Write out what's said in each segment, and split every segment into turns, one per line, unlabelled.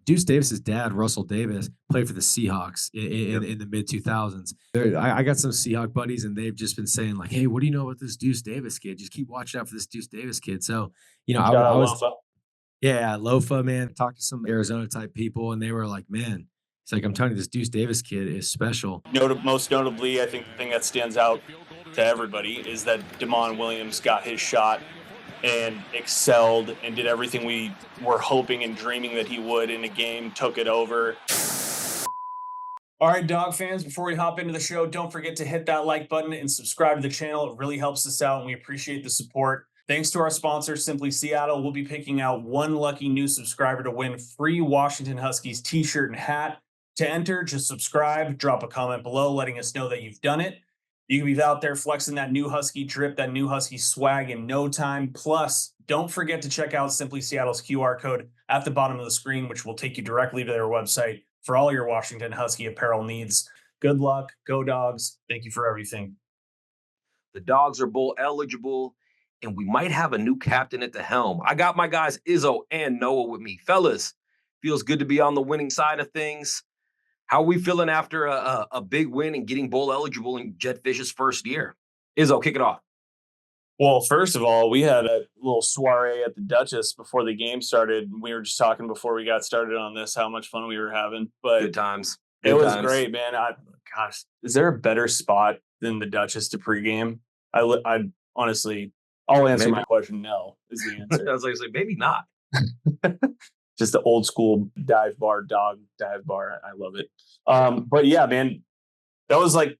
Deuce Davis's dad, Russell Davis, played for the Seahawks in the mid 2000s. I got some Seahawk buddies, and they've just been saying like, "Hey, what do you know about this Deuce Davis kid? Just keep watching out for this Deuce Davis kid." So,
Shout
I
out
was
Lofa.
yeah, Lofa, man. Talked to some Arizona type people, and they were like, "Man, it's like I'm telling you, this Deuce Davis kid is special."
Most notably, I think the thing that stands out to everybody is that Damon Williams got his shot and excelled and did everything we were hoping and dreaming that he would in a game, took it over. All right, Dog fans, before we hop into the show, don't forget to hit that like button and subscribe to the channel. It really helps us out, and we appreciate the support. Thanks to our sponsor, Simply Seattle, we'll be picking out one lucky new subscriber to win free Washington Huskies t-shirt and hat. To enter, just subscribe, drop a comment below letting us know that you've done it. You can be out there flexing that new Husky drip, that new Husky swag in no time. Plus, don't forget to check out Simply Seattle's QR code at the bottom of the screen, which will take you directly to their website for all your Washington Husky apparel needs. Good luck. Go Dogs. Thank you for everything.
The Dogs are bowl eligible, and we might have a new captain at the helm. I got my guys Izzo and Noah with me. Fellas, feels good to be on the winning side of things. How are we feeling after a big win and getting bowl eligible in Jetfish's first year? Izzo, kick it off.
Well, first of all, we had a little soiree at the Duchess before the game started. We were just talking before we got started on this how much fun we were having. But
Good times.
It was great, man. Gosh, is there a better spot than the Duchess to pregame? I honestly, I'll answer my question. No, is the answer.
I was like, maybe not.
Just the old school dive bar. I love it. But yeah, man, that was like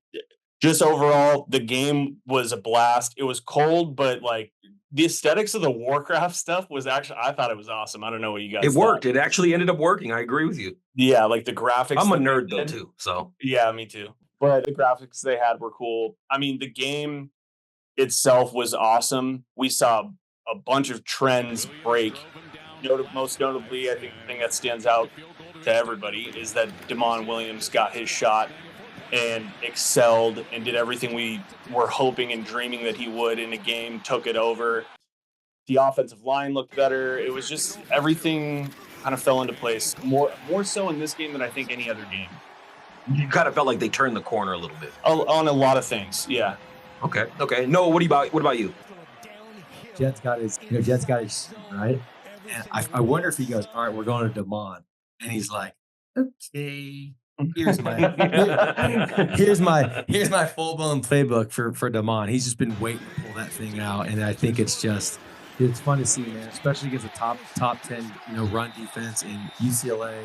just overall, the game was a blast. It was cold, but like the aesthetics of the Warcraft stuff was actually, I thought it was awesome. I don't know what you guys
It worked.
thought.
It actually ended up working. I agree with you.
Yeah, like the graphics.
I'm a nerd though too. So
yeah, me too. But the graphics they had were cool. I mean, the game itself was awesome. We saw a bunch of trends break. Most notably, I think the thing that stands out to everybody is that Damon Williams got his shot and excelled and did everything we were hoping and dreaming that he would in a game, took it over. The offensive line looked better. It was just everything kind of fell into place. More so in this game than I think any other game.
You kind of felt like they turned the corner a little bit.
On a lot of things, yeah.
Okay. No, what about you?
Jet's got his right. And I wonder if he goes, all right, we're going to Damon. And he's like, okay, here's my full-blown playbook for Damon. He's just been waiting to pull that thing out. And I think it's fun to see, man, especially against a top 10, run defense in UCLA.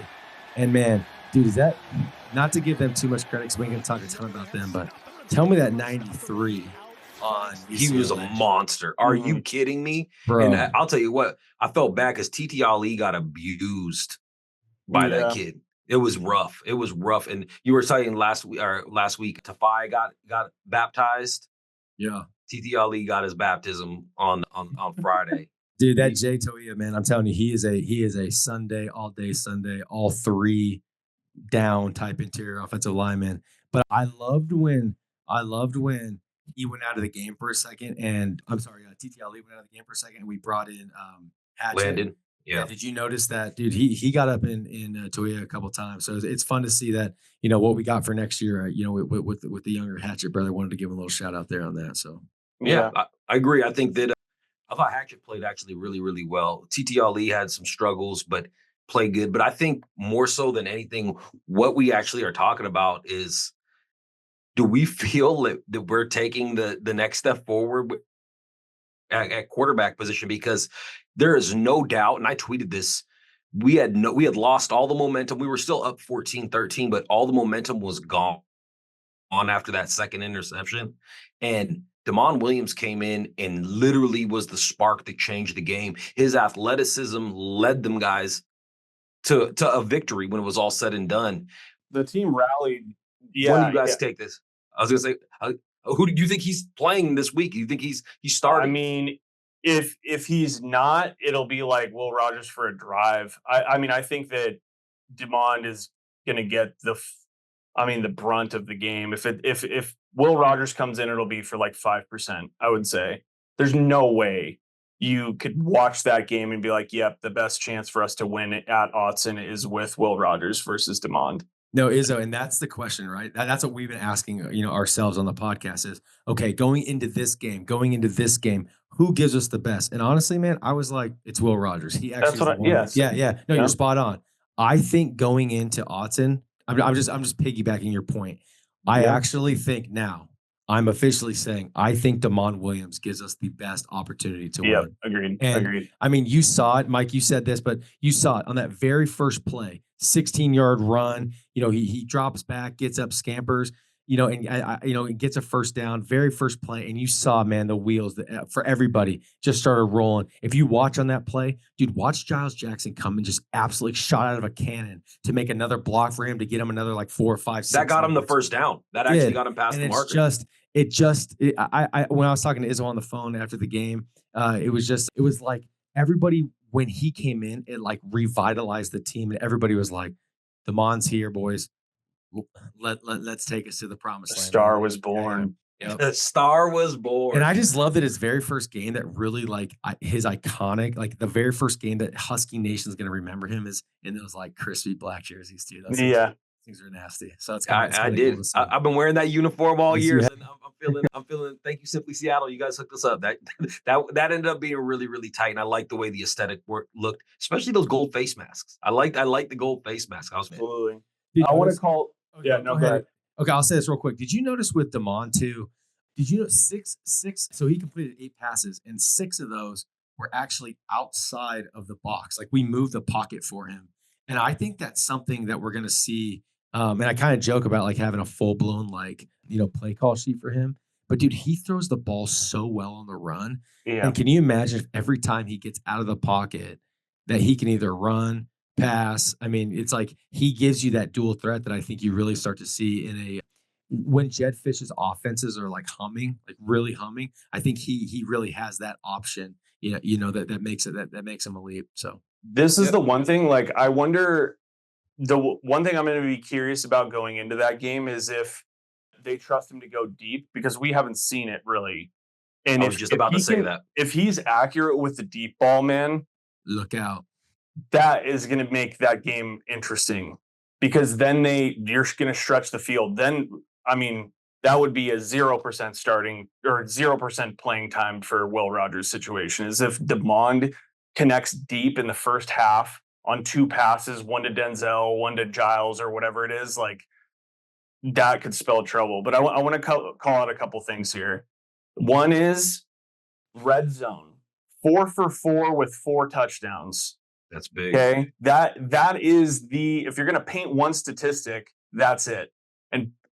And man, dude, is that not to give them too much credit because we ain't gonna talk a ton about them, but tell me that 93 on UCLA.
He was a monster. Are you kidding me?
Bro.
And I'll tell you what, I felt bad because TT Ali got abused by that kid. It was rough. And you were saying last week Tafai got baptized.
Yeah.
TT Ali got his baptism on Friday.
Dude, that Jay Toia, man, I'm telling you, he is a Sunday, all day Sunday, all three down type interior offensive lineman. But I loved when he went out of the game for a second, and I'm sorry, TT Ali went out of the game for a second, and we brought in Hatchet.
Landon. Yeah.
Did you notice that, dude? He got up in Toia a couple of times, so it's fun to see that. What we got for next year. With the younger Hatchet brother, wanted to give him a little shout out there on that. So
yeah, I agree. I think that I thought Hatchet played actually really, really well. TT Ali had some struggles, but played good. But I think more so than anything, what we actually are talking about is, do we feel that we're taking the next step forward at quarterback position? Because there is no doubt, and I tweeted this, we had lost all the momentum. We were still up 14-13, but all the momentum was gone after that second interception. And Damon Williams came in and literally was the spark that changed the game. His athleticism led them guys to a victory when it was all said and done.
The team rallied. Yeah,
when do you guys take this? I was going to say, who do you think he's playing this week? Do you think he's starting?
I mean, if he's not, it'll be like Will Rogers for a drive. I mean, I think that Damon is going to get the brunt of the game. If Will Rogers comes in, it'll be for like 5%. I would say there's no way you could watch that game and be like, yep, the best chance for us to win it at Autzen is with Will Rogers versus DeMond.
No, Izzo, and that's the question, right? That's what we've been asking, ourselves on the podcast is, okay, going into this game, who gives us the best? And honestly, man, I was like, it's Will Rogers. He actually
That's what yes.
Yeah. No, you're spot on. I think going into Autzen, I'm just piggybacking your point. I actually think now, I'm officially saying I think DeMond Williams gives us the best opportunity to win.
Agreed.
And
agreed.
I mean, you saw it, Mike. You said this, but you saw it on that very first play, 16-yard run. He drops back, gets up, scampers. And gets a first down, very first play, and you saw, man, the wheels for everybody just started rolling. If you watch on that play, dude, watch Giles Jackson come and just absolutely shot out of a cannon to make another block for him to get him another like 4 or 5, 6.
That got him the first down. That actually got him past the marker.
When I was talking to Izzo on the phone after the game, it was like everybody, when he came in, it like revitalized the team, and everybody was like, DeMond's here, boys. Let's take us to the promised land.
Star was born.
Yep.
The star was born.
And I just love that his very first game that really his iconic, like the very first game that Husky Nation's going to remember him is in those like crispy black jerseys too. Those things are nasty. So it's kind of
I did. Cool I've been wearing that uniform all year. And I'm feeling. Thank you, Simply Seattle. You guys hooked us up. That ended up being really, really tight. And I like the way the aesthetic looked, especially those gold face masks. I like the gold face mask.
Absolutely. I want to call. Go ahead.
Okay, I'll say this real quick. Did you notice with DeMond too? Did you know six? So he completed 8 passes, and 6 of those were actually outside of the box. Like we moved the pocket for him, and I think that's something that we're going to see. And I kind of joke about like having a full blown play call sheet for him. But dude, he throws the ball so well on the run.
Yeah.
And can you imagine if every time he gets out of the pocket that he can either run, pass? I mean, it's like he gives you that dual threat that I think you really start to see when Jed Fish's offenses are like humming, like really humming. I think he really has that option. That makes him elite. So
this is the one thing. Like I wonder. The one thing I'm going to be curious about going into that game is if they trust him to go deep, because we haven't seen it really. And
I was just about to say that
if he's accurate with the deep ball, man,
look out.
That is going to make that game interesting, because then you're going to stretch the field. Then, I mean, that would be a 0% starting or 0% playing time for Will Rogers situation, is if DeMond connects deep in the first half on 2 passes, 1 to Denzel, 1 to Giles, or whatever it is, like that could spell trouble. But I want to call out a couple things here. One is red zone, 4 for 4 with 4 touchdowns.
That's big.
Okay, that is if you're going to paint one statistic, that's it.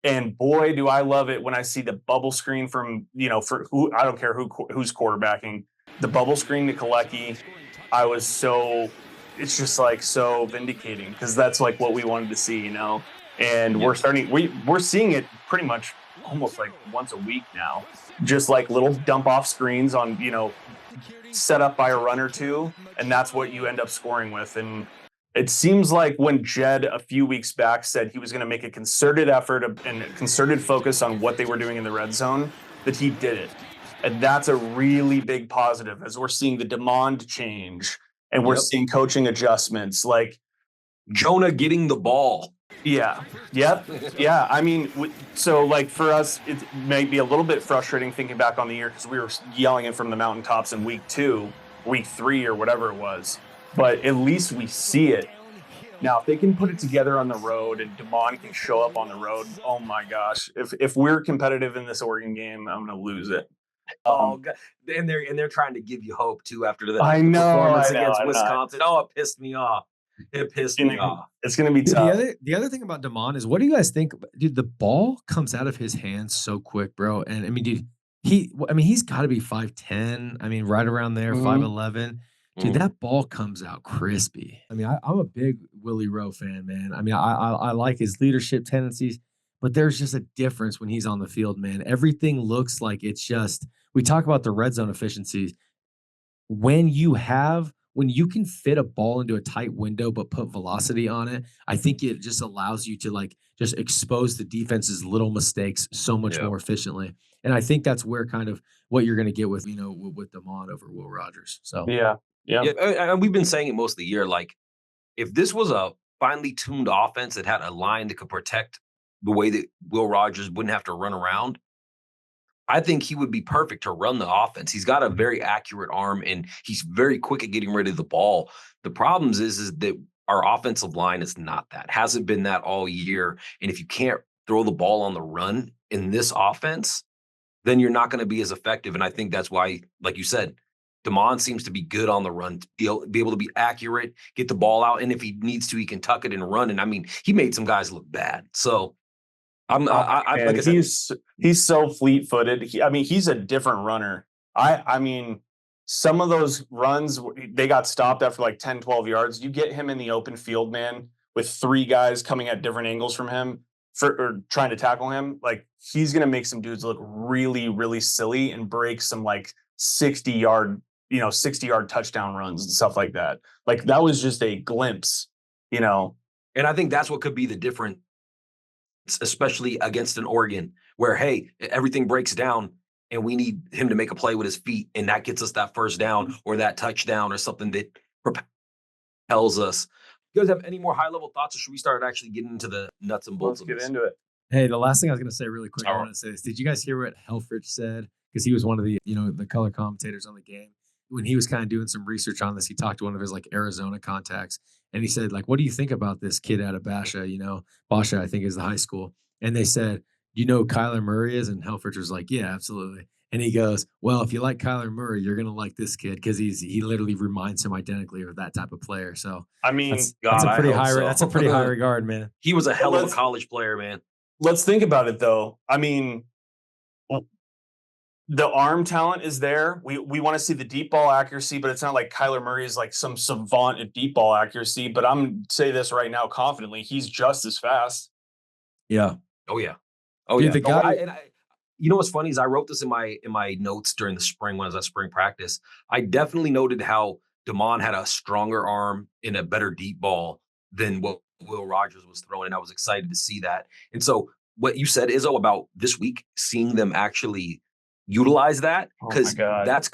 And boy, do I love it when I see the bubble screen from for who, I don't care who's quarterbacking, the bubble screen to Kalecki. It's just like so vindicating, because that's like what we wanted to see, and we're seeing it pretty much almost like once a week now, just like little dump off screens on, set up by a run or two. And that's what you end up scoring with. And it seems like when Jed a few weeks back said he was going to make a concerted effort and a concerted focus on what they were doing in the red zone, that he did it. And that's a really big positive, as we're seeing the DeMond change. And we're seeing coaching adjustments, like
Jonah getting the ball.
Yeah. Yep. Yeah. I mean, so like for us, it may be a little bit frustrating thinking back on the year, because we were yelling it from the mountaintops in week 2, week 3, or whatever it was. But at least we see it. Now, if they can put it together on the road and DeMond can show up on the road, oh my gosh. If we're competitive in this Oregon game, I'm going to lose it.
God. And they're trying to give you hope too after the performance against Wisconsin. Oh, it pissed me off. It's
going to be tough.
The other thing about DeMond is, what do you guys think? Dude, the ball comes out of his hands so quick, bro. And I mean, dude, he's got to be 5'10". I mean, right around there, 5'11". Dude, that ball comes out crispy. I mean, I'm a big Willie Rowe fan, man. I mean, I like his leadership tendencies, but there's just a difference when he's on the field, man. Everything looks like it's just, we talk about the red zone efficiencies. When you can fit a ball into a tight window but put velocity on it, I think it just allows you to like just expose the defense's little mistakes so much more efficiently. And I think that's where kind of what you're going to get with, with Damon over Will Rogers. So
Yeah. Yeah.
Yeah, and we've been saying it most of the year. Like, if this was a finely tuned offense that had a line that could protect the way that Will Rogers wouldn't have to run around, I think he would be perfect to run the offense. He's got a very accurate arm and he's very quick at getting rid of the ball. The problems is that our offensive line is not that. Hasn't been that all year. And if you can't throw the ball on the run in this offense, then you're not going to be as effective. And I think that's why, like you said, Damon seems to be good on the run, be able to be accurate, get the ball out, and if he needs to, he can tuck it and run. And I mean, he made some guys look bad. So
Man,
like I said,
he's so fleet-footed. He's a different runner. I mean, some of those runs, they got stopped after like 10, 12 yards. You get him in the open field, man, with 3 guys coming at different angles from him or trying to tackle him. Like, he's going to make some dudes look really, really silly and break some like 60-yard touchdown runs and stuff like that. Like, that was just a glimpse,
and I think that's what could be the difference, especially against an Oregon, where, hey, everything breaks down and we need him to make a play with his feet, and that gets us that first down or that touchdown or something that propels us. You guys have any more high-level thoughts, or should we start actually getting into the nuts and bolts
Let's
of
get
this?
into it.
Hey, the last thing I was going to say really quick, I
All
want to say this. Did you guys hear what Helfrich said? Because he was one of the, the color commentators on the game. When he was kind of doing some research on this, he talked to one of his like Arizona contacts, and he said, like, what do you think about this kid out of Basha? Basha, I think, is the high school. And they said, you know who Kyler Murray is? And Helfrich was like, yeah, absolutely. And he goes, well, if you like Kyler Murray, you're gonna like this kid because he literally reminds him identically of that type of player. So
I mean,
that's a
I
pretty
hope
high
so.
that's a pretty high regard, man.
He was a hell of a college player, man.
let's think about it, though. I mean, the arm talent is there. We want to see the deep ball accuracy, but it's not like Kyler Murray is like some savant at deep ball accuracy. But I'm going to say this right now confidently. He's just as fast.
Yeah.
Oh yeah. Oh
Dude,
yeah.
the guy.
You know what's funny is I wrote this in my notes during the spring when I was at spring practice. I definitely noted how Damon had a stronger arm in a better deep ball than what Will Rogers was throwing, and I was excited to see that. And so what you said, Izzo, about this week seeing them actually utilize that, because that's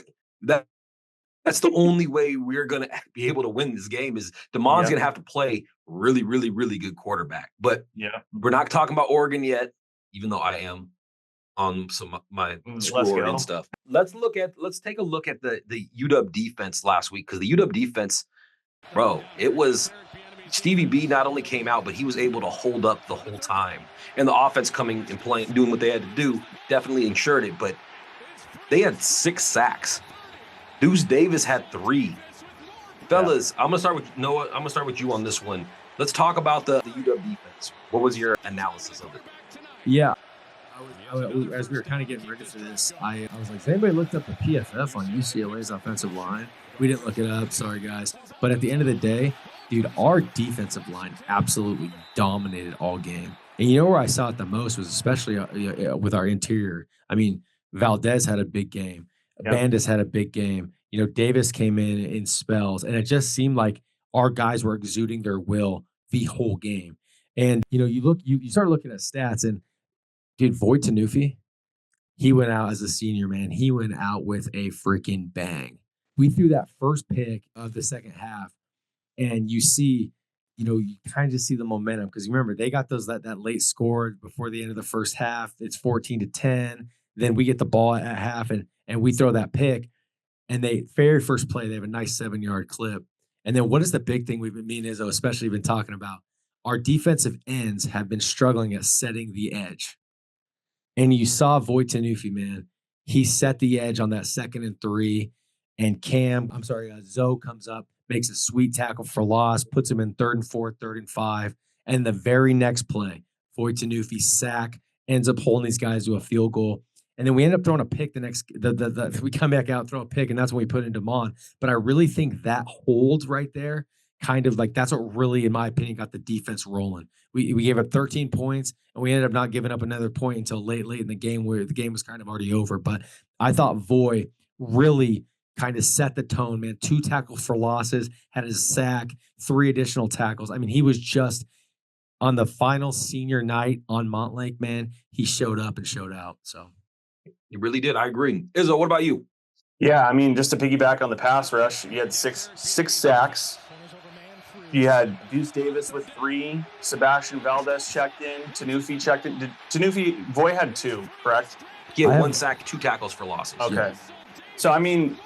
the only way we're gonna be able to win this game is Damon's gonna have to play really, really, really good quarterback. But we're not talking about Oregon yet, even though I am on some my school Oregon stuff. Let's take a look at the UW defense last week, because the UW defense, bro, it was Stevie B not only came out, but he was able to hold up the whole time. And the offense coming and playing, doing what they had to do, definitely ensured it. But they had 6 sacks. Deuce Davis had 3. Fellas, I'm gonna start with Noah. I'm gonna start with you on this one. Let's talk about the UW defense. What was your analysis of it?
Yeah. As we were kind of getting ready for this, I was like, has anybody looked up the PFF on UCLA's offensive line? We didn't look it up. Sorry, guys. But at the end of the day, dude, our defensive line absolutely dominated all game. And you know where I saw it the most was especially with our interior. I mean, Valdez had a big game. Bandis had a big game. Davis came in spells. And it just seemed like our guys were exuding their will the whole game. And, you start looking at stats, and dude, Voight Tanufi, he went out as a senior, man. He went out with a freaking bang. We threw that first pick of the second half, and you see, you kind of just see the momentum, because remember, they got that late score before the end of the first half. It's 14-10. Then we get the ball at half, and we throw that pick, and very first play, they have a nice 7-yard clip. And then what is the big thing me and Izzo especially been talking about? Our defensive ends have been struggling at setting the edge. And you saw Voight Tanufi, man. He set the edge on that 2nd and 3. And Zoe comes up, makes a sweet tackle for loss, puts him in 3rd and 4, 3rd and 5. And the very next play, Voight Tanufi sack, ends up holding these guys to a field goal. And then we end up throwing a pick we come back out, throw a pick, and that's when we put in Damon. But I really think that hold right there, kind of like, that's what really, in my opinion, got the defense rolling. We gave up 13 points, and we ended up not giving up another point until late in the game, where the game was kind of already over. But I thought Voight really kind of set the tone, man. 2 tackles for losses, had his sack, 3 additional tackles. I mean, he was just on the final senior night on Montlake, man. He showed up and showed out. So
He really did. I agree. Izzo, what about you?
Yeah, I mean, just to piggyback on the pass rush, you had six sacks. You had Deuce Davis with 3. Sebastian Valdez checked in. Tanufi checked in. Voy had 2, correct?
He had
I
1
have-
sack, 2 tackles for losses.
Okay. So, I mean,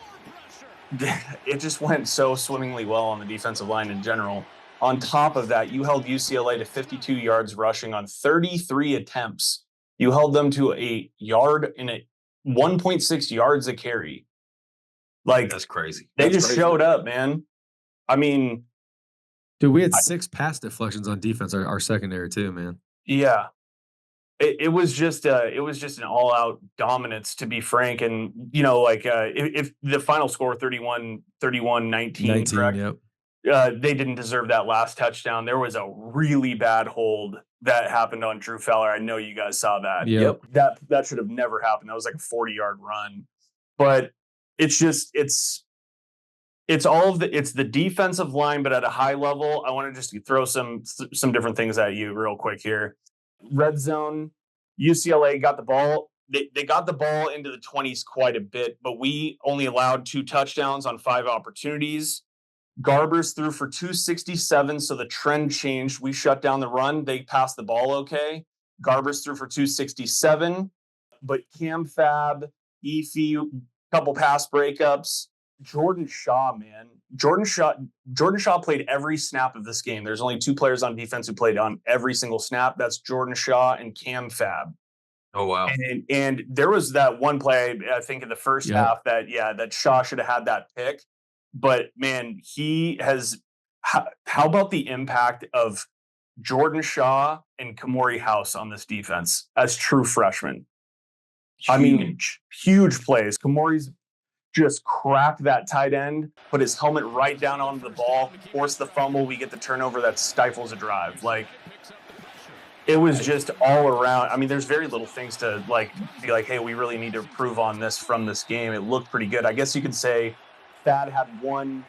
it just went so swimmingly well on the defensive line in general. On top of that, you held UCLA to 52 yards rushing on 33 attempts. You held them to a yard in a 1.6 yards a carry. Like,
That's crazy.
they
That's
just
crazy.
showed up, man. I mean,
Dude, we had 6 pass deflections on defense, our secondary too, man.
yeah. It was just an all out dominance, to be frank. And like if the final score 31-19,
19,
correct?
yep.
They didn't deserve that last touchdown. There was a really bad hold that happened on Drew Feller. I know you guys saw that.
Yep.
That should have never happened. That was like a 40-yard run. But it's the defensive line, but at a high level. I want to just throw some different things at you real quick here. Red zone, UCLA got the ball. They got the ball into the 20s quite a bit, but we only allowed 2 touchdowns on 5 opportunities. Garbers threw for 267, so the trend changed. We shut down the run. They passed the ball okay. Garbers threw for 267, but Cam Fab, Efi, couple pass breakups. Jordan Shaw, man. Jordan Shaw played every snap of this game. There's only 2 players on defense who played on every single snap. That's Jordan Shaw and Cam Fab.
Oh, wow.
And there was that one play, I think, in the first half that Shaw should have had that pick. But, man, he has – how about the impact of Jordan Shaw and Kamori House on this defense as true freshmen?
Huge.
I mean, huge plays. Kamori's just cracked that tight end, put his helmet right down onto the ball, force the fumble. We get the turnover that stifles a drive. Like, it was just all around. I mean, there's very little things to be like, hey, we really need to improve on this from this game. It looked pretty good. I guess you could say Thad had one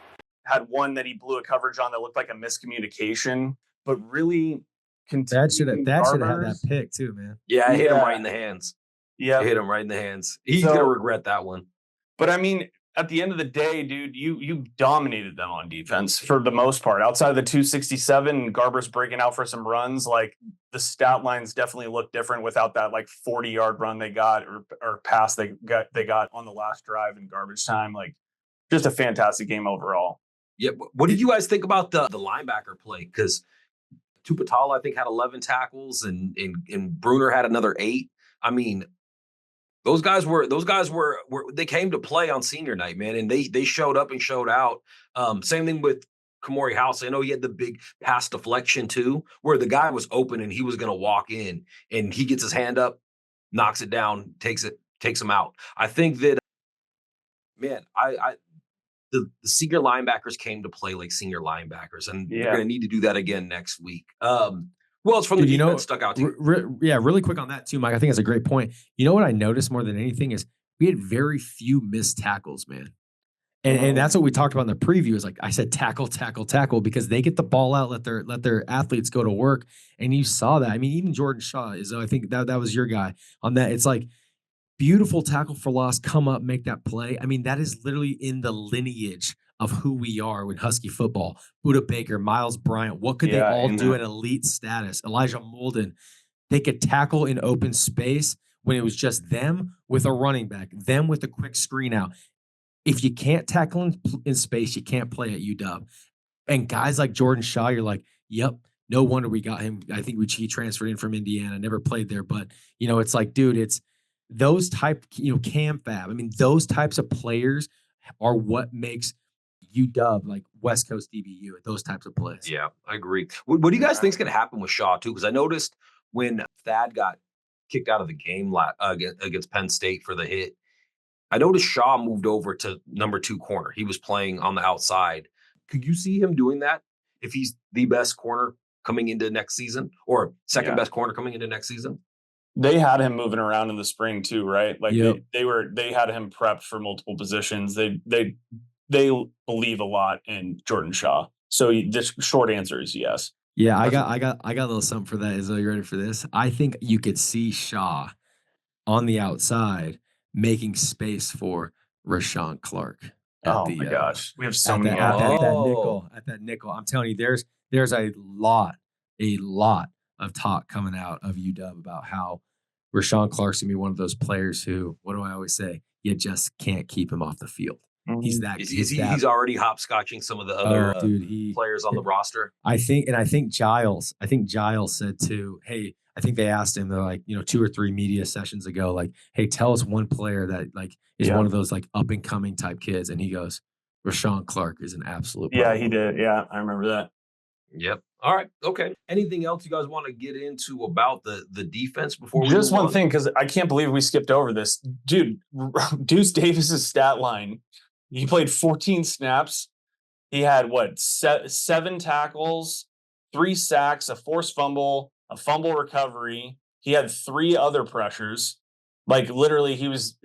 that he blew a coverage on that looked like a miscommunication, but really
That should have had that pick too, man.
Yeah, I hit him right in the hands.
Yeah,
Hit him right in the hands. He's gonna regret that one.
But I mean, at the end of the day, dude, you dominated them on defense for the most part. Outside of the 267, Garber's breaking out for some runs. Like, the stat lines definitely look different without that 40-yard run they got or pass they got on the last drive in garbage time. Like, just a fantastic game overall.
Yeah. What did you guys think about the linebacker play? Because Tupatala, I think, had 11 tackles, and Bruner had another 8. I mean, those guys were they came to play on senior night, man, and they showed up and showed out. Same thing with Kamori House. I know he had the big pass deflection too, where the guy was open and he was going to walk in, and he gets his hand up, knocks it down, takes him out. I think that, man, the senior linebackers came to play like senior linebackers, and they're going to need to do that again next week. Well, it's from the defense stuck out too.
Really quick on that too, Mike. I think that's a great point. You know what I noticed more than anything is we had very few missed tackles, man. And that's what we talked about in the preview. Is like I said, tackle, because they get the ball out, let their athletes go to work. And you saw that. I mean, even Jordan Shaw is. I think that was your guy on that. It's like beautiful tackle for loss, come up, make that play. I mean, that is literally in the lineage of who we are with Husky football. Buda Baker, Miles Bryant, what could they all do at elite status? Elijah Molden, they could tackle in open space when it was just them with a running back, them with a quick screen out. If you can't tackle in space, you can't play at UW. And guys like Jordan Shaw, you're like, yep, no wonder we got him. I think he transferred in from Indiana, never played there. But, it's like, dude, it's those type, Cam Fab. I mean, those types of players are what makes UW like West Coast DBU at those types of plays.
Yeah, I agree. What do you guys think is going to happen with Shaw too? Because I noticed when Thad got kicked out of the game against Penn State for the hit, I noticed Shaw moved over to number 2 corner. He was playing on the outside. Could you see him doing that if he's the best corner coming into next season, or second best corner coming into next season?
They had him moving around in the spring too, right? Like they had him prepped for multiple positions. They believe a lot in Jordan Shaw. So the short answer is yes.
Yeah, I got a little something for that. Are you ready for this? I think you could see Shaw on the outside making space for Rashawn Clark at
Oh
the
my gosh, we have so
at
many
that
Oh.
at that nickel. I'm telling you, there's a lot of talk coming out of UW about how Rashawn Clark's gonna be one of those players who, what do I always say? You just can't keep him off the field. He's
Mhm.
that
Is he's already hopscotching some of the other
dude,
players on the roster?
I think Giles said too, hey, I think they asked him, they're like, 2 or 3 media sessions ago, like, hey, tell us one player that like is one
Yeah.
of those like up and coming type kids. And he goes, Rashawn Clark is an absolute
Yeah,
problem.
he did. Yeah, I remember that.
Yep. All right. Okay. Anything else you guys want to get into about the defense before we
Just
move
one
on?
thing, because I can't believe we skipped over this. Dude, Deuce Davis's stat line, he played 14 snaps. He had what, 7 tackles, 3 sacks, a forced fumble, a fumble recovery. He had 3 other pressures. Like literally, he was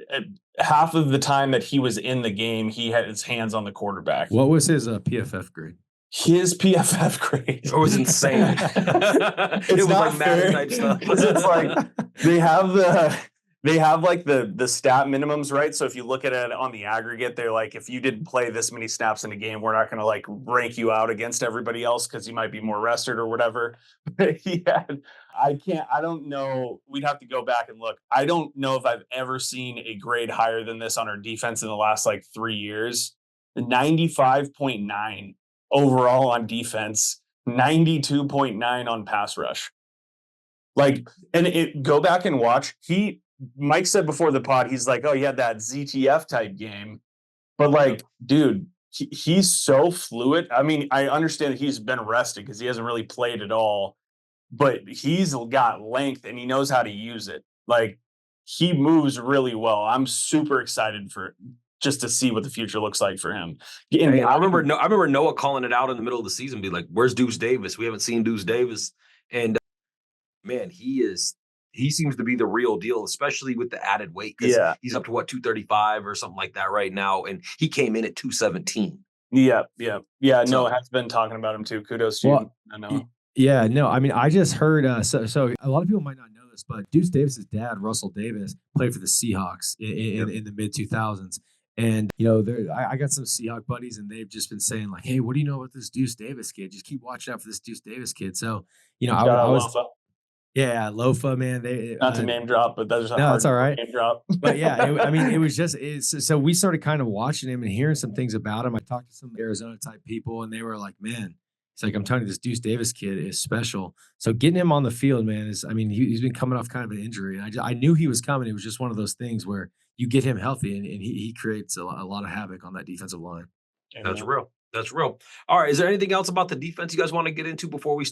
half of the time that he was in the game, he had his hands on the quarterback.
What was his PFF grade?
His PFF grade.
It was insane.
It's
It was
not
like Madden
fair,
type stuff.
'cause it's like they have like the stat minimums, right? So if you look at it on the aggregate, they're like, if you didn't play this many snaps in a game, we're not going to like rank you out against everybody else because you might be more rested or whatever. But I don't know. We'd have to go back and look. I don't know if I've ever seen a grade higher than this on our defense in the last like 3 years. 95.9 overall on defense, 92.9 on pass rush. Like, and go back and watch. Mike said before the pod, he's like, oh, he had that ZTF type game. But like, dude, he's so fluid. I mean, I understand that he's been arrested because he hasn't really played at all, but he's got length and he knows how to use it. Like, he moves really well. I'm super excited for just to see what the future looks like for him.
Hey, I remember Noah calling it out in the middle of the season, be like, "Where's Deuce Davis? We haven't seen Deuce Davis." And man, he seems to be the real deal, especially with the added weight.
Yeah.
He's up to what, 235 or something like that right now, and he came in at 217.
Yeah.
So-
Noah has been talking about him too. Kudos to you. I know.
Yeah, no, I mean, I just heard, so a lot of people might not know this, but Deuce Davis's dad, Russell Davis, played for the Seahawks in the mid 2000s. And, I got some Seahawk buddies and they've just been saying like, hey, what do you know about this Deuce Davis kid? Just keep watching out for this Deuce Davis kid. So,
Shout out Lofa.
yeah, Lofa, man.
Not to name drop, but that's
no, that's all right.
Name drop.
But yeah, it was just so we started kind of watching him and hearing some things about him. I talked to some Arizona type people and they were like, man, it's like, I'm telling you, this Deuce Davis kid is special. So getting him on the field, man, he's been coming off kind of an injury. And I knew he was coming. It was just one of those things where you get him healthy and he creates a lot of havoc on that defensive line.
That's real. That's real. All right. Is there anything else about the defense you guys want to get into before we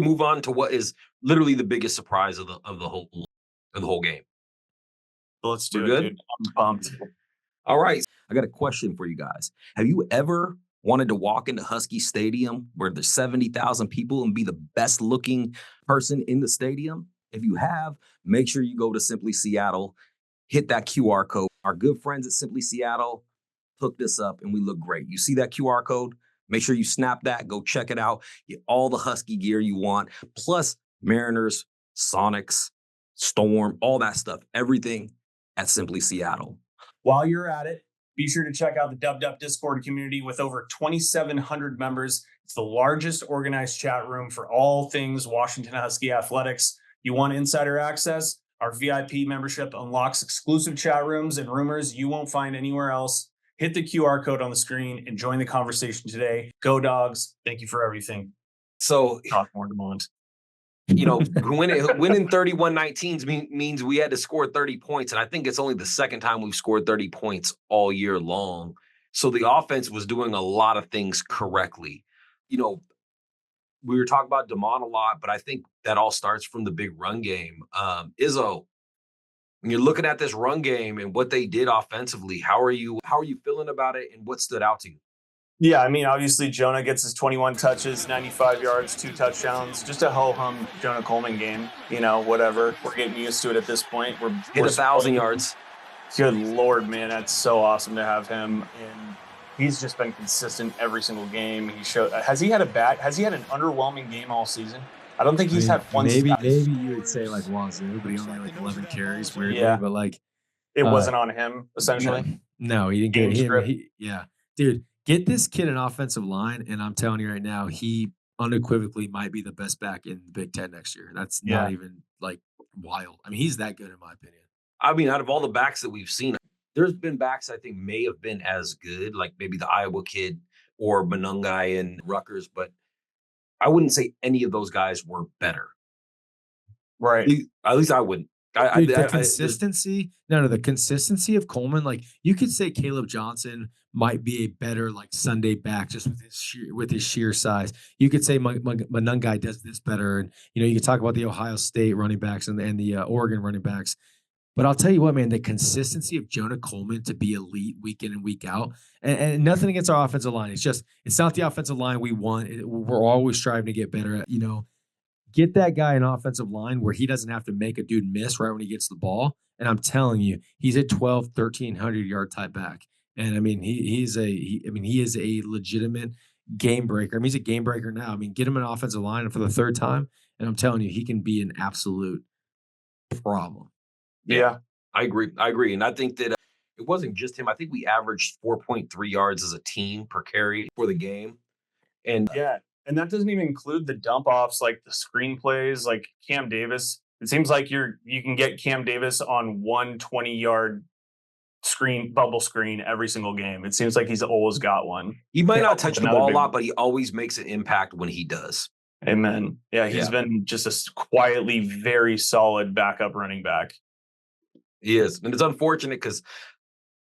move on to what is literally the biggest surprise of the whole game?
Let's do
We're
it,
good?
dude. I'm pumped.
All right. I got a question for you guys. Have you ever wanted to walk into Husky Stadium where there's 70,000 people and be the best looking person in the stadium? If you have, make sure you go to Simply Seattle, hit that QR code. Our good friends at Simply Seattle hooked us up and we look great. You see that QR code? Make sure you snap that, go check it out. Get all the Husky gear you want, plus Mariners, Sonics, Storm, all that stuff, everything at Simply Seattle. While you're at it,
Be sure to check out the Dubbed Up Discord community with over 2,700 members. It's the largest organized chat room for all things Washington Husky athletics. You want insider access? Our VIP membership unlocks exclusive chat rooms and rumors you won't find anywhere else. Hit the QR code on the screen and join the conversation today. Go Dogs. Thank you for everything.
so
Talk more demand.
winning 31-19 means we had to score 30 points. And I think it's only the second time we've scored 30 points all year long. So the offense was doing a lot of things correctly. We were talking about Damon a lot, but I think that all starts from the big run game. Izzo, when you're looking at this run game and what they did offensively, how are you feeling about it and what stood out to you?
Yeah, I mean, obviously Jonah gets his 21 touches, 95 yards, 2 touchdowns. Just a ho-hum Jonah Coleman game. Whatever. We're getting used to it at this point. We're
Hit 1,000 yards.
Good Lord, man. That's so awesome to have him. And he's just been consistent every single game. Has he had an underwhelming game all season? I don't think he's had one.
Maybe you would say like Wazoo, but he only had like 11 carries, weirdly.
Yeah.
But like,
It
Uh,
wasn't on him,
no,
essentially.
no, he didn't get
Game
him.
script.
Yeah, dude, get this kid an offensive line, and I'm telling you right now, he unequivocally might be the best back in the Big Ten next year. That's not
Yeah.
even like wild. I mean, he's that good in my opinion.
I mean, out of all the backs that we've seen, there's been backs I think may have been as good, like maybe the Iowa kid or Monungai and Rutgers, but I wouldn't say any of those guys were better.
Right.
At least I wouldn't.
Dude, the
There's
consistency no, the consistency of Coleman, like, you could say Caleb Johnson might be a better, like, Sunday back just with his sheer size. You could say Monungai does this better, and, you could talk about the Ohio State running backs and the, Oregon running backs. But I'll tell you what, man, the consistency of Jonah Coleman to be elite week in and week out, and nothing against our offensive line. It's not the offensive line we want. We're always striving to get better at, get that guy an offensive line where he doesn't have to make a dude miss right when he gets the ball. And I'm telling you, he's a 12, 1,300 yard type back. And I mean, he is a legitimate game breaker. I mean, he's a game breaker now. I mean, get him an offensive line for the third time, and I'm telling you, he can be an absolute problem.
Yeah.
I agree. And I think that it wasn't just him. I think we averaged 4.3 yards as a team per carry for the game. And
Yeah. And that doesn't even include the dump offs, like the screenplays, like Cam Davis. It seems like you can get Cam Davis on 120-yard bubble screen every single game. It seems like he's always got one.
he might
Yeah,
not touch the
another
ball a
big
lot,
one.
but he always makes an impact when he does.
Amen. Yeah, he's
Yeah.
been just quietly very solid backup running back.
He is. And it's unfortunate because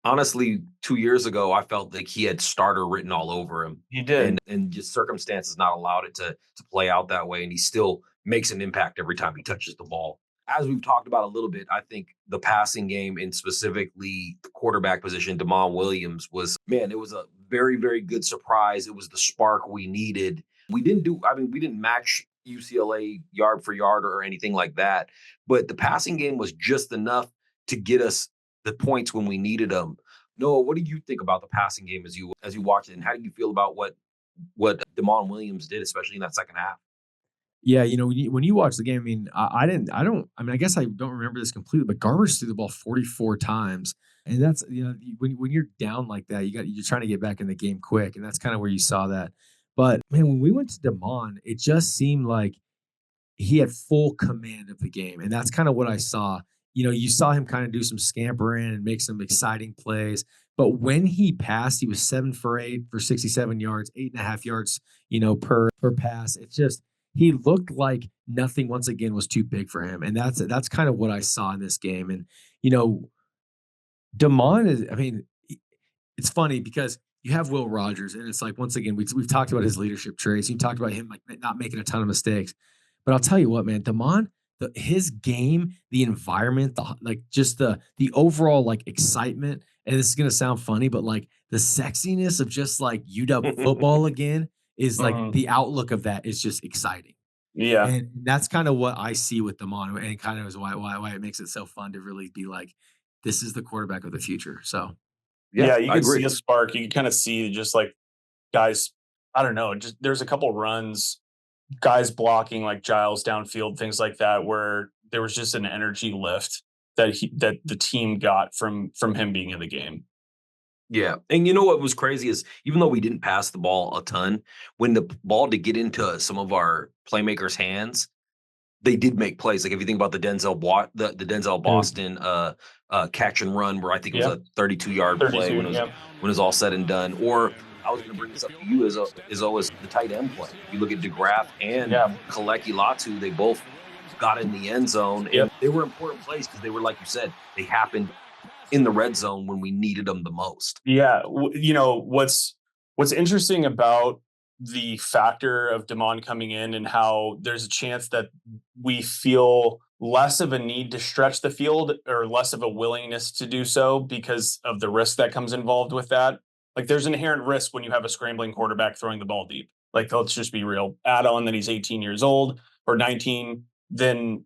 honestly, 2 years ago, I felt like he had starter written all over him.
He did.
And just circumstances not allowed it to play out that way. And he still makes an impact every time he touches the ball. As we've talked about a little bit, I think the passing game and specifically the quarterback position, Damon Williams, it was a very, very good surprise. It was the spark we needed. We didn't match UCLA yard for yard or anything like that, but the passing game was just enough to get us the points when we needed them. Noah, what do you think about the passing game as you watch it, and how do you feel about what Damon Williams did, especially in that second half?
Yeah, when you watch the game, I mean, I guess I don't remember this completely, but Garbers threw the ball 44 times. And that's, when you're down like that, you're trying to get back in the game quick. And that's kind of where you saw that. But man, when we went to Damon, it just seemed like he had full command of the game. And that's kind of what I saw. You saw him kind of do some scampering and make some exciting plays. But when he passed, he was 7 for 8 for 67 yards, 8.5 yards, per pass. It's just, he looked like nothing once again was too big for him. And that's kind of what I saw in this game. And, Damon is, I mean, it's funny because you have Will Rogers, and it's like, once again, we've talked about his leadership traits. You talked about him like not making a ton of mistakes. But I'll tell you what, man, Damon, his game, the environment, the overall like excitement, and this is gonna sound funny, but like the sexiness of just like UW football again is like the outlook of that is just exciting.
Yeah.
And that's kind of what I see with Damon, and kind of is why it makes it so fun to really be like, this is the quarterback of the future. So
Yeah, you
I
can see
agree.
a spark. You can kind of see just like guys, I don't know, just there's a couple runs, guys blocking like Giles downfield, things like that, where there was just an energy lift that the team got from him being in the game.
Yeah. And you know what was crazy is even though we didn't pass the ball a ton, when the ball did get into some of our playmakers' hands, they did make plays. Like if you think about the Denzel Boston catch and run, where I think it was
Yeah.
a 32-yard play
32,
when it was all said and done. Or I was going to bring this up to you as always the tight end play. You look at DeGraff and Kaleki Latu, they both got in the end zone, and they were important plays because they were, like you said, they happened in the red zone when we needed them the most.
Yeah, what's interesting about the factor of Damon coming in and how there's a chance that we feel less of a need to stretch the field or less of a willingness to do so because of the risk that comes involved with that. Like there's an inherent risk when you have a scrambling quarterback throwing the ball deep. Like let's just be real. Add on that he's 18 years old or 19, then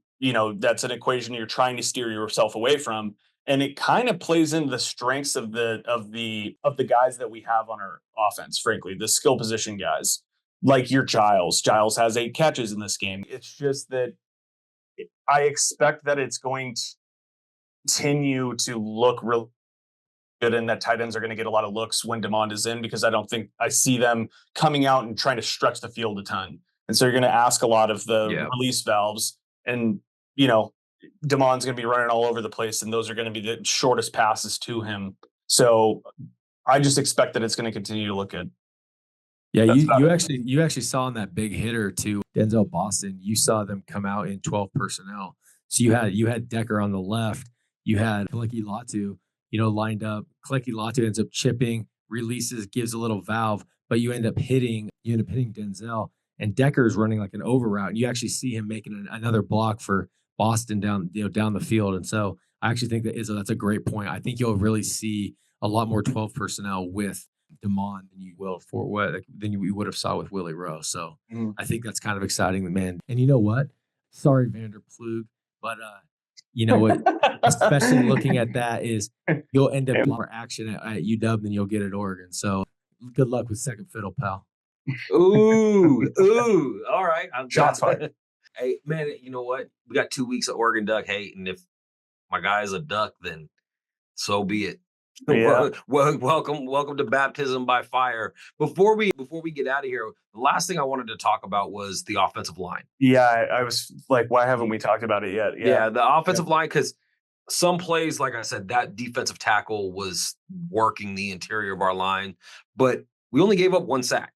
that's an equation you're trying to steer yourself away from. And it kind of plays into the strengths of the guys that we have on our offense, frankly, the skill position guys, like your Giles. Giles has 8 catches in this game. It's just that I expect that it's going continue to look real good, and that tight ends are going to get a lot of looks when Demond is in, because I don't think I see them coming out and trying to stretch the field a ton. And so you're going to ask a lot of the release valves, and, Demond's going to be running all over the place, and those are going to be the shortest passes to him. So I just expect that it's going to continue to look good.
Yeah, you actually saw in that big hitter to Denzel Boston, you saw them come out in 12 personnel. So you had Decker on the left, you had Kaleki Latu, lined up. Kaleki Latu ends up chipping, releases, gives a little valve, but you end up hitting Denzel, and Decker's running like an over route, and you actually see him making another block for Boston down the field. And so I actually think that's a great point. I think you'll really see a lot more 12 personnel with Demond than you will than you would have saw with Willie Rowe. So I think that's kind of exciting, man. And you know what? Sorry, Vander Plug, but you know what? Especially looking at that is you'll end up more action at UW than you'll get at Oregon. So good luck with second fiddle, pal.
Ooh. All right.
Shots fired.
Hey, man, you know what? We got 2 weeks of Oregon Duck hate, and if my guy is a duck, then so be it.
Yeah.
Welcome to baptism by fire. Before we get out of here, the last thing I wanted to talk about was the offensive line.
Yeah, I was like, why haven't we talked about it yet?
Yeah, the offensive line, because some plays, like I said, that defensive tackle was working the interior of our line, but we only gave up 1 sack.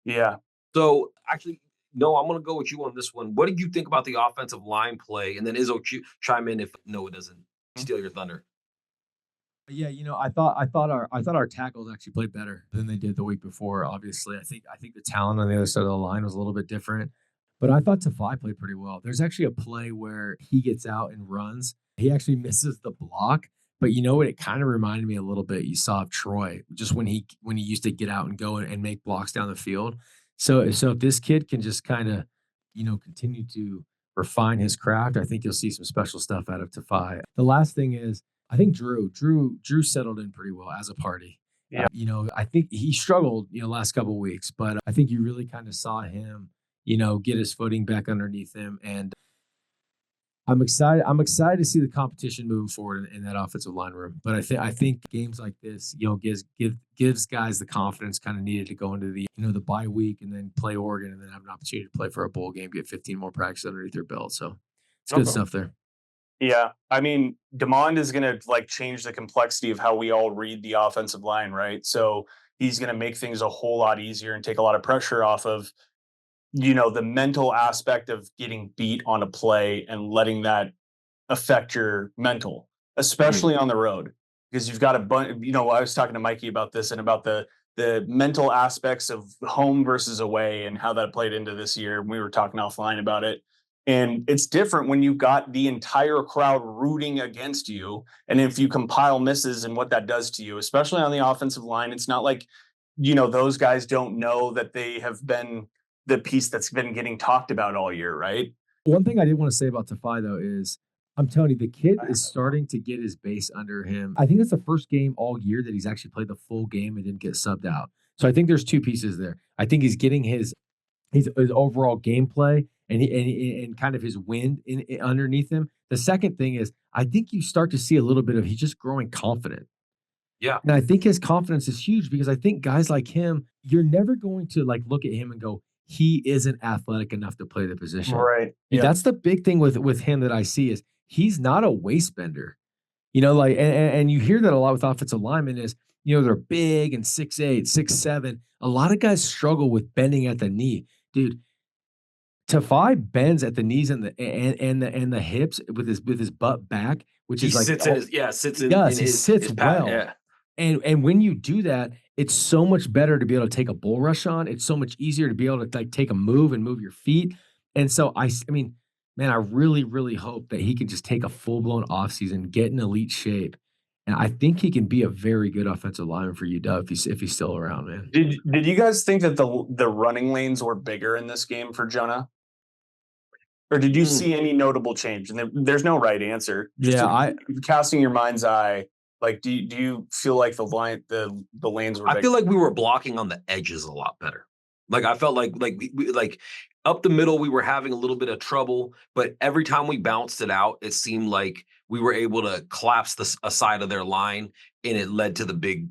Yeah.
So actually, no, I'm going to go with you on this one. What did you think about the offensive line play? And then Izzo, chime in if Noah doesn't steal your thunder.
Yeah, I thought our tackles actually played better than they did the week before. Obviously, I think the talent on the other side of the line was a little bit different, but I thought Tafai played pretty well. There's actually a play where he gets out and runs. He actually misses the block, but you know what? It kind of reminded me a little bit. You saw of Troy just when he used to get out and go and make blocks down the field. So if this kid can just kind of continue to refine his craft, I think you'll see some special stuff out of Tafai. The last thing is, I think Drew settled in pretty well as a party.
Yeah.
I think he struggled, last couple of weeks, but I think you really kind of saw him, get his footing back underneath him. And I'm excited to see the competition moving forward in that offensive line room. But I think games like this, gives guys the confidence kind of needed to go into the, the bye week and then play Oregon and then have an opportunity to play for a bowl game, get 15 more practice underneath their belt. So it's good stuff there.
Yeah, I mean, Demond is going to change the complexity of how we all read the offensive line, right? So he's going to make things a whole lot easier and take a lot of pressure off of, the mental aspect of getting beat on a play and letting that affect your mental, especially on the road, because you've got a bunch. I was talking to Mikey about this and about the mental aspects of home versus away and how that played into this year. We were talking offline about it. And it's different when you've got the entire crowd rooting against you. And if you compile misses and what that does to you, especially on the offensive line, it's not like, those guys don't know that they have been the piece that's been getting talked about all year, right?
One thing I did want to say about Tafai, though, is I'm telling you, the kid is starting to get his base under him. I think that's the first game all year that he's actually played the full game and didn't get subbed out. So I think there's 2 pieces there. I think he's getting his overall gameplay and kind of his wind in underneath him. The second thing is, I think you start to see a little bit of he's just growing confident.
Yeah.
And I think his confidence is huge because I think guys like him, you're never going to look at him and go, he isn't athletic enough to play the position.
Right.
Yeah. That's the big thing with him that I see is he's not a waist bender. And you hear that a lot with offensive linemen is, they're big and 6'8", 6'7". A lot of guys struggle with bending at the knee. Dude, Tafai bends at the knees and the hips with his butt back, which
he
is like
sits in his
he sits well.
Yeah.
And when you do that, it's so much better to be able to take a bull rush on. It's so much easier to be able to take a move and move your feet. And so I mean, man, I really, really hope that he can just take a full-blown offseason, get in elite shape. And I think he can be a very good offensive lineman for UW if he's still around, man.
Did you guys think that the running lanes were bigger in this game for Jonah? Or did you see any notable change? And there's no right answer. Casting your mind's eye, do you feel like the lanes were bigger?
I feel like we were blocking on the edges a lot better. I felt like Up the middle, we were having a little bit of trouble, but every time we bounced it out, it seemed like we were able to collapse a side of their line, and it led to the big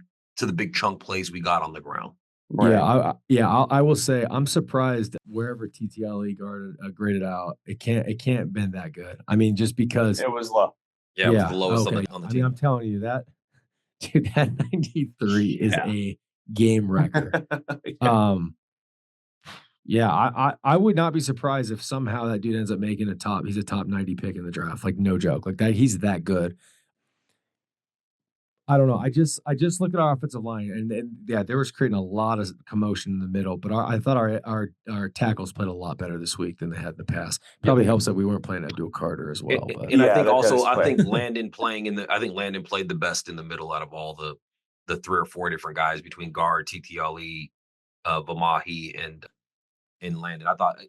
chunk plays we got on the ground.
Yeah,
Right.
I will say I'm surprised wherever TTLE guarded graded out, it can't been that good. I mean, just because
It was low.
Yeah, it was the
yeah,
lowest
okay.
on the
I mean, I'm
team.
telling you that dude, that 93 is
Yeah.
a game wrecker. Um, yeah, I would not be surprised if somehow that dude ends up making he's a top 90 pick in the draft. Like no joke. Like that he's that good. I don't know. I just look at our offensive line and yeah, there was creating a lot of commotion in the middle, but I thought our tackles played a lot better this week than they had in the past.
Yep.
Probably helps that we weren't playing Abdul Carter as well. But
And I
Yeah,
think
that
also
does play.
I think Landon played the best in the middle out of all the 3 or 4 different guys between guard, TTLE, Vamahi, and Landon.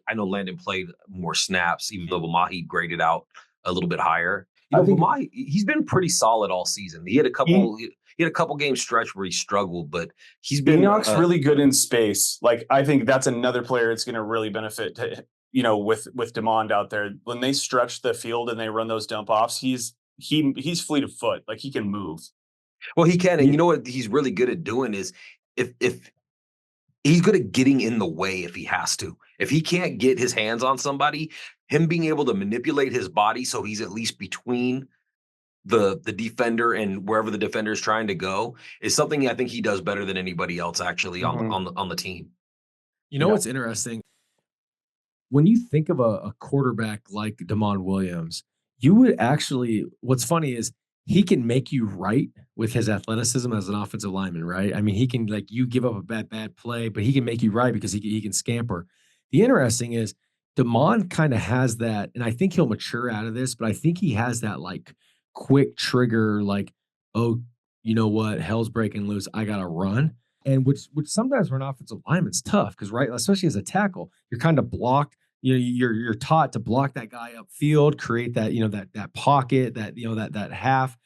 I know Landon played more snaps, even though Vamahi graded out a little bit higher. You
I
know,
think
Vamahi, he's been pretty solid all season. He had a couple game stretch where he struggled, but he's been
Enoch's really good in space. Like I think that's another player that's going to really benefit. With Demond out there when they stretch the field and they run those dump offs, he's fleet of foot. Like he can move.
well, he can, and
yeah,
you know what he's really good at doing is if he's good at getting in the way if he has to. If he can't get his hands on somebody, him being able to manipulate his body so he's at least between the defender and wherever the defender is trying to go is something I think he does better than anybody else actually
Mhm.
on the team.
you know
Yeah.
what's interesting? When you think of a quarterback like Damon Williams, you would actually what's funny is he can make you right with his athleticism as an offensive lineman, right? I mean, he can like you give up a bad play, but he can make you right because he can scamper. The interesting is Damon kind of has that, and I think he'll mature out of this, but I think he has that like quick trigger, like, oh, you know what, hell's breaking loose, I gotta run. And which sometimes for an offensive lineman it's tough because right, especially as a tackle, you're kind of blocked, you're taught to block that guy upfield, create that that pocket, that that half,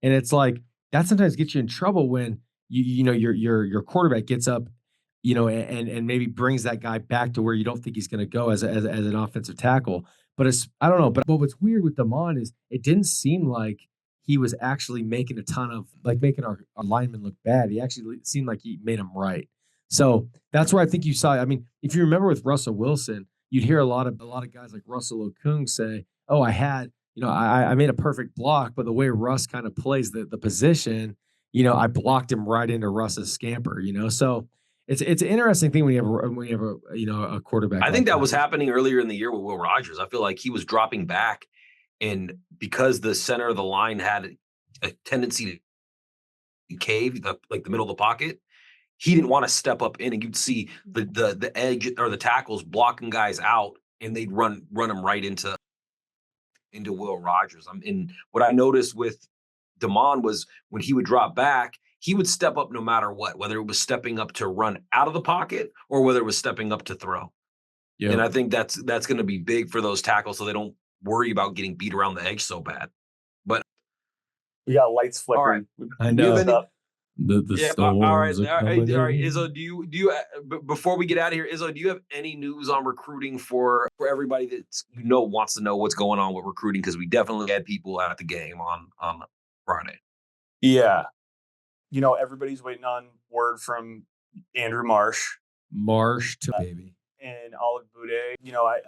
and it's like that sometimes gets you in trouble when your quarterback gets up, and maybe brings that guy back to where you don't think he's going to go as an offensive tackle. But it's I don't know, but what's weird with Damon is it didn't seem like he was actually making a ton of like making our linemen look bad. He actually seemed like he made them right. So that's where I think you saw. I mean, if you remember with Russell Wilson, you'd hear a lot of guys like Russell Okung say, "Oh, I made a perfect block, but the way Russ kind of plays the position, I blocked him right into Russ's scamper." So it's an interesting thing when you have a quarterback
I
like
think that
that.
was happening earlier in the year with Will Rogers. I feel like he was dropping back, and because the center of the line had a tendency to cave, like the middle of the pocket, he didn't want to step up in, and you'd see the edge or the tackles blocking guys out, and they'd run them right into Will Rogers. And what I noticed with Damon was when he would drop back, he would step up no matter what, whether it was stepping up to run out of the pocket or whether it was stepping up to throw. And
Yep.
I think that's going to be big for those tackles, so they don't worry about getting beat around the edge so bad. But
We got lights
all right,
flickering.
I
do you have
know.
any?
The
Yeah, all right,
storms are coming
all right.
in.
Izzo, do you before we get out of here, Izzo, do you have any news on recruiting for everybody that wants to know what's going on with recruiting? Because we definitely had people at the game on Friday.
Yeah. Everybody's waiting on word from Andrew Marsh
Marsh to baby.
and Olive Boudet.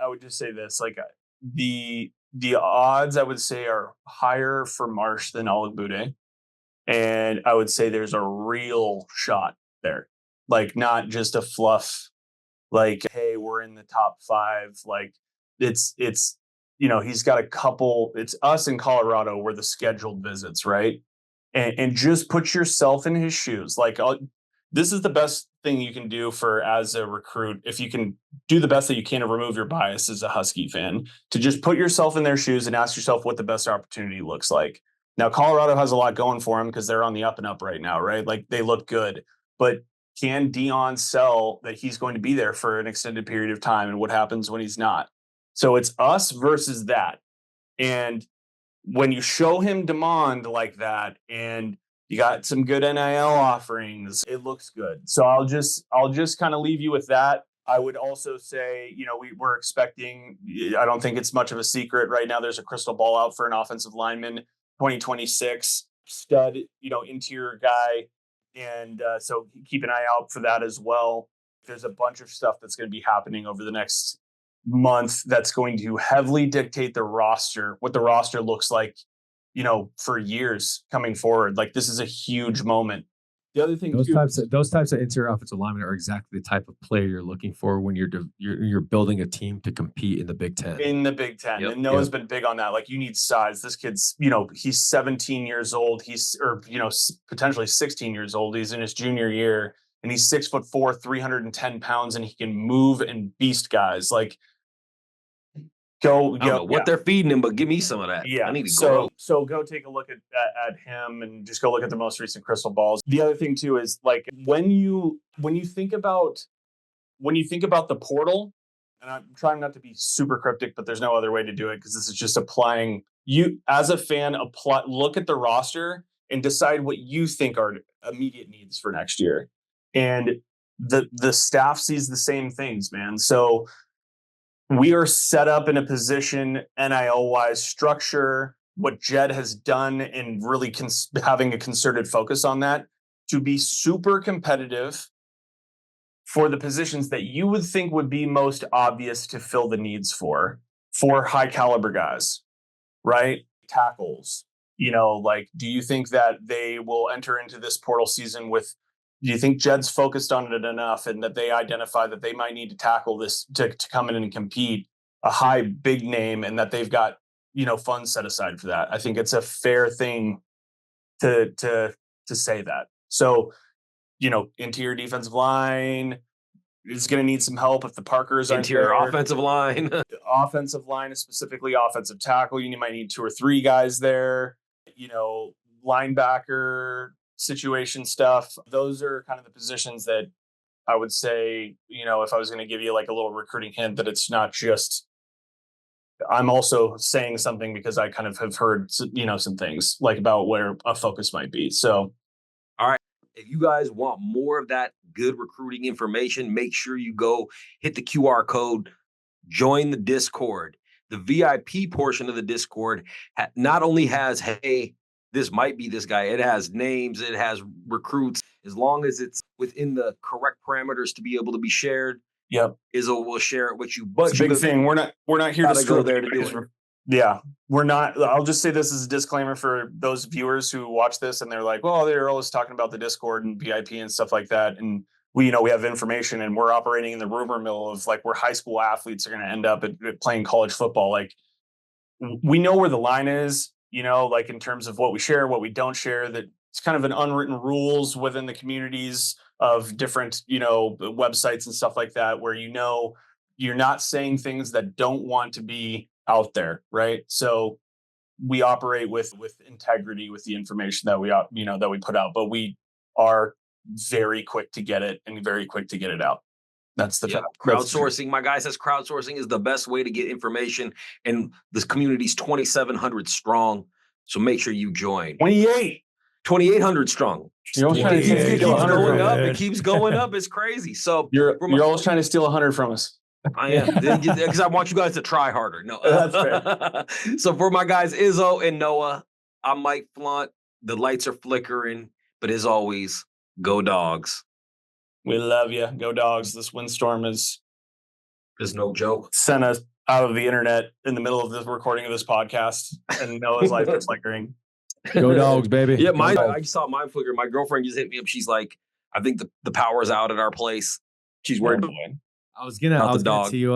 I would just say this, like the odds I would say are higher for Marsh than Olive Boudet. And I would say there's a real shot there. Like not just a fluff, like, hey, we're in the top 5. Like it's he's got a couple, it's us in Colorado where the scheduled visits, right? And just put yourself in his shoes. Like this is the best thing you can do for as a recruit. If you can do the best that you can to remove your bias as a Husky fan, to just put yourself in their shoes and ask yourself what the best opportunity looks like. Now, Colorado has a lot going for them because they're on the up and up right now, right? Like they look good, but can Dion sell that he's going to be there for an extended period of time, and what happens when he's not? So it's us versus that. And when you show him demand like that and you got some good NIL offerings, it looks good. So I'll just kind of leave you with that. I would also say, we're expecting, I don't think it's much of a secret right now. There's a crystal ball out for an offensive lineman, 2026 stud, interior guy. And so keep an eye out for that as well. There's a bunch of stuff that's going to be happening over the next month that's going to heavily dictate the roster, what the roster looks like, for years coming forward. Like, this is a huge moment. The other thing,
those types of interior offensive linemen are exactly the type of player you're looking for when you're building a team to compete in the Big Ten.
In the Big Ten, and Noah's been big on that. Like, you need size. This kid's, he's 17 years old. Potentially 16 years old. He's in his junior year, and he's 6'4", 310 pounds, and he can move and beast guys. Like,
I don't know what they're feeding him, but give me some of that.
Yeah,
I need to grow.
So go take a look at him, and just go look at the most recent crystal balls. The other thing too is, like, when you think about the portal, and I'm trying not to be super cryptic, but there's no other way to do it, because this is just applying. You as a fan, look at the roster and decide what you think are immediate needs for next year, and the staff sees the same things, man. So we are set up in a position, NIL-wise, structure, what Jed has done, and really having a concerted focus on that, to be super competitive for the positions that you would think would be most obvious to fill the needs for high caliber guys, right? Tackles. Do you think that they will enter into this portal season with, do you think Jed's focused on it enough, and that they identify that they might need to tackle this to come in and compete a high big name, and that they've got, funds set aside for that? I think it's a fair thing to say that. So, interior defensive line is going to need some help if the Parkers aren't
interior
there.
Offensive line.
Offensive line, specifically offensive tackle, you might need 2 or 3 guys there. Linebacker situation stuff. Those are kind of the positions that I would say, if I was going to give you like a little recruiting hint, that it's not just, I'm also saying something because I kind of have heard, some things like about where a focus might be. So,
all right. If you guys want more of that good recruiting information, make sure you go hit the QR code, join the Discord. The VIP portion of the Discord not only has, hey, this might be this guy. It has names. It has recruits. As long as it's within the correct parameters to be able to be shared.
Yep.
Izzo will share it with you. But
it's a big thing. We're not here to
go there to do it.
Yeah, we're not. I'll just say this as a disclaimer for those viewers who watch this and they're like, well, they're always talking about the Discord and VIP and stuff like that. And we have information, and we're operating in the rumor mill of like where high school athletes are going to end up at playing college football. Like, we know where the line is. Like in terms of what we share, what we don't share, that it's kind of an unwritten rules within the communities of different, websites and stuff like that, where, you're not saying things that don't want to be out there. Right. So we operate with integrity with the information that we put out, but we are very quick to get it and very quick to get it out. That's the fact.
Crowdsourcing. My guy says crowdsourcing is the best way to get information, and this community's 2,700 strong. So make sure you join. 2,800 strong.
You're always trying to steal 100
going up. It keeps going up. It's crazy. So
you're always trying to steal 100 from us.
I am, because I want you guys to try harder. No,
that's fair.
So for my guys Izzo and Noah, I'm Mike Flunt. The lights are flickering, but as always, go Dogs.
We love you. Go Dogs. This windstorm is
no joke.
Sent us out of the internet in the middle of the recording of this podcast, and Noah's lights are flickering.
Go Dogs, baby.
Yeah, I saw mine flicker. My girlfriend just hit me up. She's like, I think the power's out at our place. She's worried about it.
I was gonna tee you up.